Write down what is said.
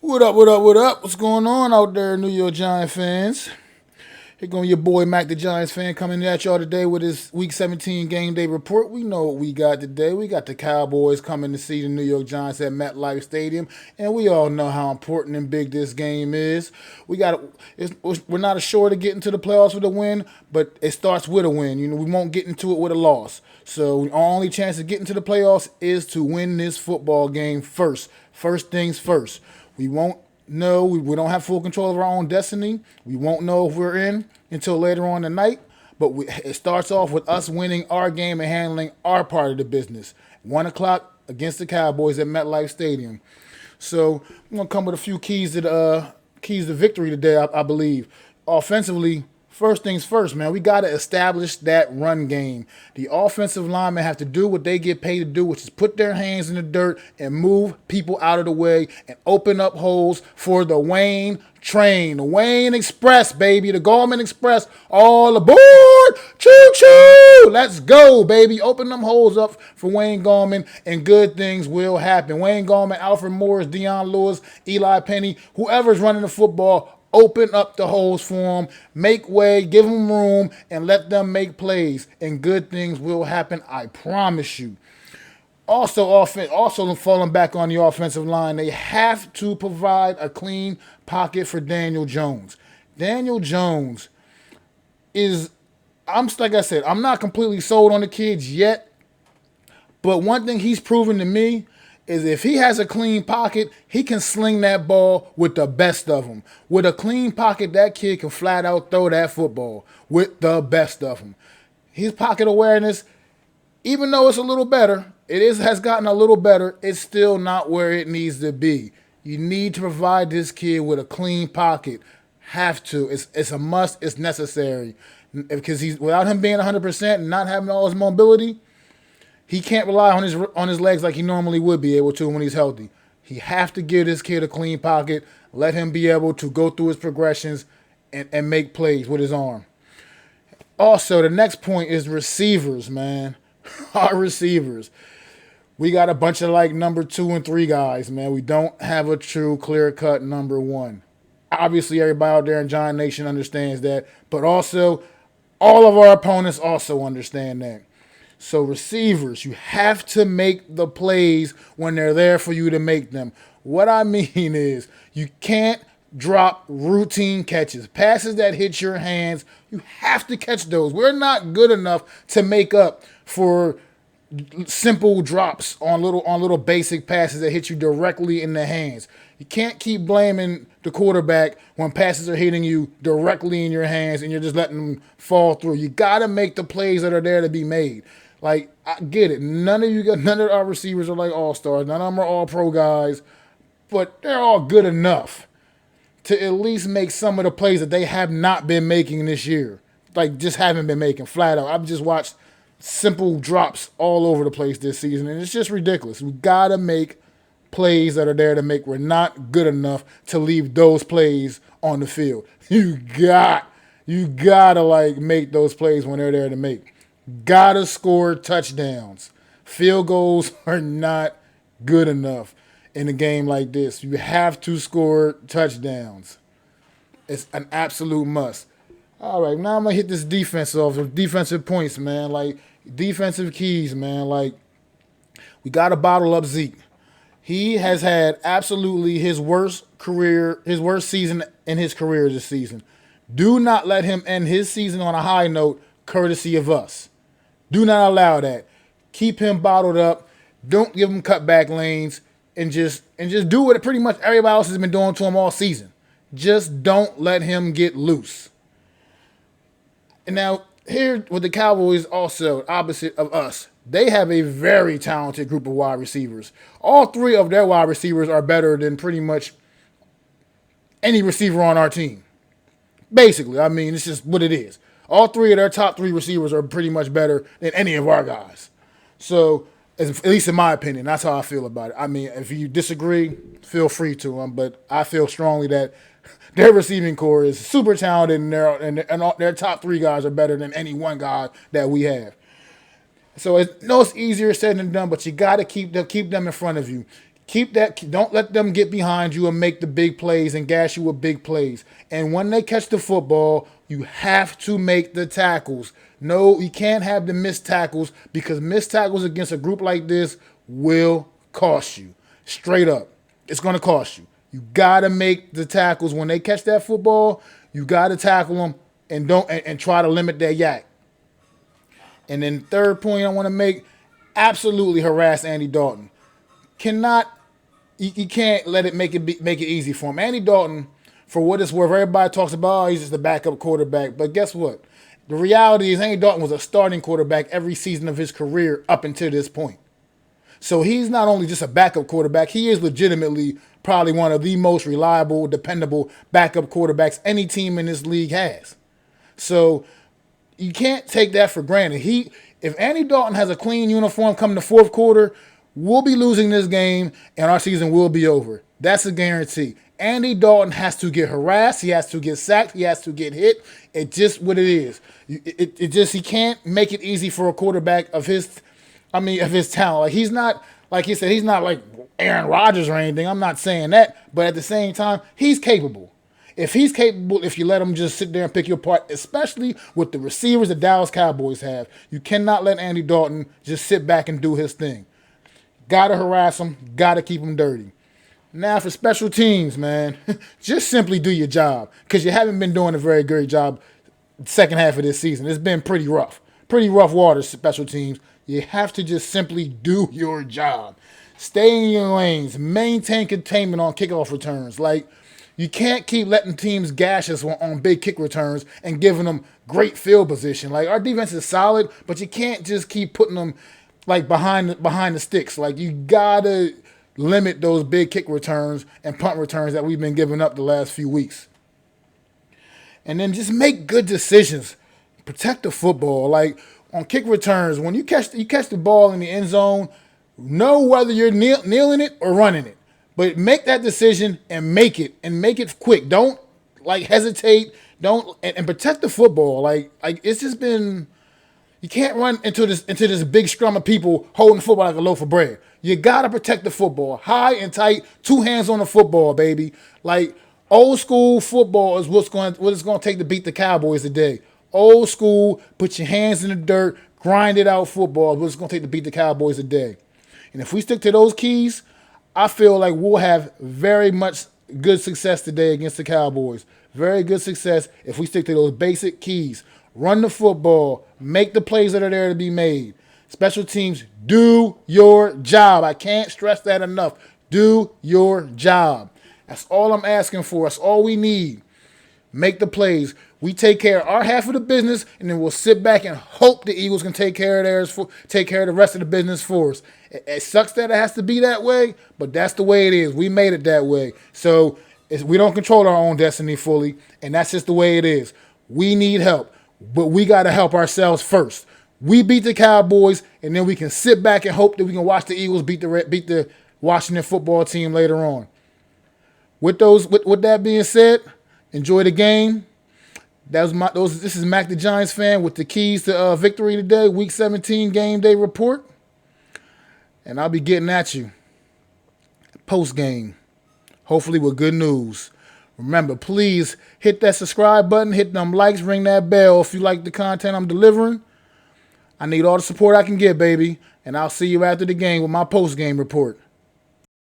What up, what up, what up? What's going on out there, New York Giant fans? Here going your boy Mac, the Giants fan, coming at y'all today with his Week 17 game day report. We know what we got today. We got the Cowboys coming to see the New York Giants at MetLife Stadium, and we all know how important and big this game is. We're not assured to get into the playoffs with a win, but it starts with a win. You know, we won't get into it with a loss. So our only chance of getting to the playoffs is to win this football game first. First things first. We won't know. We don't have full control of our own destiny. We won't know if we're in until later on in the night. But it starts off with us winning our game and handling our part of the business. 1 o'clock against the Cowboys at MetLife Stadium. So I'm gonna come with a few keys to victory today. I believe offensively. First things first, man. We got to establish that run game. The offensive linemen have to do what they get paid to do, which is put their hands in the dirt and move people out of the way and open up holes for the Wayne train. The Wayne Express, baby. The Gorman Express. All aboard. Choo-choo. Let's go, baby. Open them holes up for Wayne Gorman, and good things will happen. Wayne Gorman, Alfred Morris, Deion Lewis, Eli Penny, whoever's running the football, open up the holes for them, make way, give them room, and let them make plays. And good things will happen, I promise you. Also falling back on the offensive line, they have to provide a clean pocket for Daniel Jones. Daniel Jones like I said, I'm not completely sold on the kids yet, but one thing he's proven to me is if he has a clean pocket, he can sling that ball with the best of them. With a clean pocket, that kid can flat out throw that football with the best of them. His pocket awareness, even though it's a little better, has gotten a little better, it's still not where it needs to be. You need to provide this kid with a clean pocket. Have to. It's a must. It's necessary. Because without him being 100% and not having all his mobility, he can't rely on his legs like he normally would be able to when he's healthy. He have to give this kid a clean pocket, let him be able to go through his progressions and make plays with his arm. Also, the next point is receivers, man. Our receivers. We got a bunch of like number 2 and 3 guys, man. We don't have a true clear-cut number 1. Obviously, everybody out there in Giant Nation understands that, but also all of our opponents also understand that. So receivers, you have to make the plays when they're there for you to make them. What I mean is you can't drop routine catches. Passes that hit your hands, you have to catch those. We're not good enough to make up for simple drops on little basic passes that hit you directly in the hands. You can't keep blaming the quarterback when passes are hitting you directly in your hands and you're just letting them fall through. You got to make the plays that are there to be made. Like, I get it. None of our receivers are like all-stars. None of them are all-pro guys. But they're all good enough to at least make some of the plays that they have not been making this year. Like, just haven't been making, flat out. I've just watched simple drops all over the place this season, and it's just ridiculous. We got to make plays that are there to make. We're not good enough to leave those plays on the field. You got to, like, make those plays when they're there to make. Gotta score touchdowns. Field goals are not good enough in a game like this. You have to score touchdowns. It's an absolute must. All right, now I'm going to hit this defense off. Defensive points, man. Like, defensive keys, man. Like, we got to bottle up Zeke. He has had absolutely his worst season in his career this season. Do not let him end his season on a high note, courtesy of us. Do not allow that. Keep him bottled up. Don't give him cutback lanes, and just do what pretty much everybody else has been doing to him all season. Just don't let him get loose. And now here with the Cowboys, also opposite of us, they have a very talented group of wide receivers. All 3 of their wide receivers are better than pretty much any receiver on our team. Basically, I mean, it's just what it is. All 3 of their top 3 receivers are pretty much better than any of our guys. So, at least in my opinion, that's how I feel about it. I mean, if you disagree, feel free to them. But I feel strongly that their receiving core is super talented, and their top 3 guys are better than any one guy that we have. So, it's easier said than done, but you got to keep them in front of you. Keep that. Don't let them get behind you and make the big plays and gash you with big plays. And when they catch the football, you have to make the tackles. No, you can't have the missed tackles because missed tackles against a group like this will cost you. Straight up, it's going to cost you. You got to make the tackles when they catch that football. You got to tackle them and try to limit their yak. And then third point I want to make: absolutely harass Andy Dalton. You can't let it make it easy for him. Andy Dalton, for what it's worth, everybody talks about, oh, he's just a backup quarterback. But guess what? The reality is Andy Dalton was a starting quarterback every season of his career up until this point. So he's not only just a backup quarterback, he is legitimately probably one of the most reliable, dependable backup quarterbacks any team in this league has. So you can't take that for granted. If Andy Dalton has a clean uniform come the fourth quarter, we'll be losing this game and our season will be over. That's a guarantee. Andy Dalton has to get harassed. He has to get sacked. He has to get hit. It's just what it is. He can't make it easy for a quarterback of his talent. Like he's not, like he said, he's not like Aaron Rodgers or anything. I'm not saying that, but at the same time, he's capable. If he's capable, if you let him just sit there and pick you apart, especially with the receivers the Dallas Cowboys have, you cannot let Andy Dalton just sit back and do his thing. Gotta harass him. Gotta keep him dirty. Now for special teams, man, just simply do your job because you haven't been doing a very great job the second half of this season. It's been pretty rough waters, special teams. You have to just simply do your job. Stay in your lanes. Maintain containment on kickoff returns. Like, you can't keep letting teams gash us on big kick returns and giving them great field position. Like, our defense is solid, but you can't just keep putting them like behind the sticks. Like, you gotta limit those big kick returns and punt returns that we've been giving up the last few weeks. And then just make good decisions. Protect the football. Like on kick returns, when you catch the ball in the end zone, know whether you're kneeling it or running it. But make that decision and make it quick. Don't like hesitate. Don't and protect the football. Like it's just been. You can't run into this big scrum of people holding the football like a loaf of bread. You gotta protect the football, high and tight, two hands on the football, baby. Like old school football is what it's going to take to beat the Cowboys today. Old school, put your hands in the dirt, grind it out football is what it's going to take to beat the Cowboys today. And if we stick to those keys, I feel like we'll have very much good success today against the Cowboys. Very good success if we stick to those basic keys. Run the football. Make the plays that are there to be made. Special teams, do your job. I can't stress that enough. Do your job. That's all I'm asking for. That's all we need. Make the plays. We take care of our half of the business, and then we'll sit back and hope the Eagles can take care of the rest of the business for us. It sucks that it has to be that way, but that's the way it is. We made it that way. So we don't control our own destiny fully, and that's just the way it is. We need help, but we got to help ourselves first. We beat the Cowboys, and then we can sit back and hope that we can watch the Eagles beat the Washington football team later on. With that being said, enjoy the game. This is Mac the Giants fan with the keys to victory today, Week 17 game day report. And I'll be getting at you post-game, hopefully with good news. Remember, please hit that subscribe button, hit them likes, ring that bell if you like the content I'm delivering. I need all the support I can get, baby. And I'll see you after the game with my post-game report.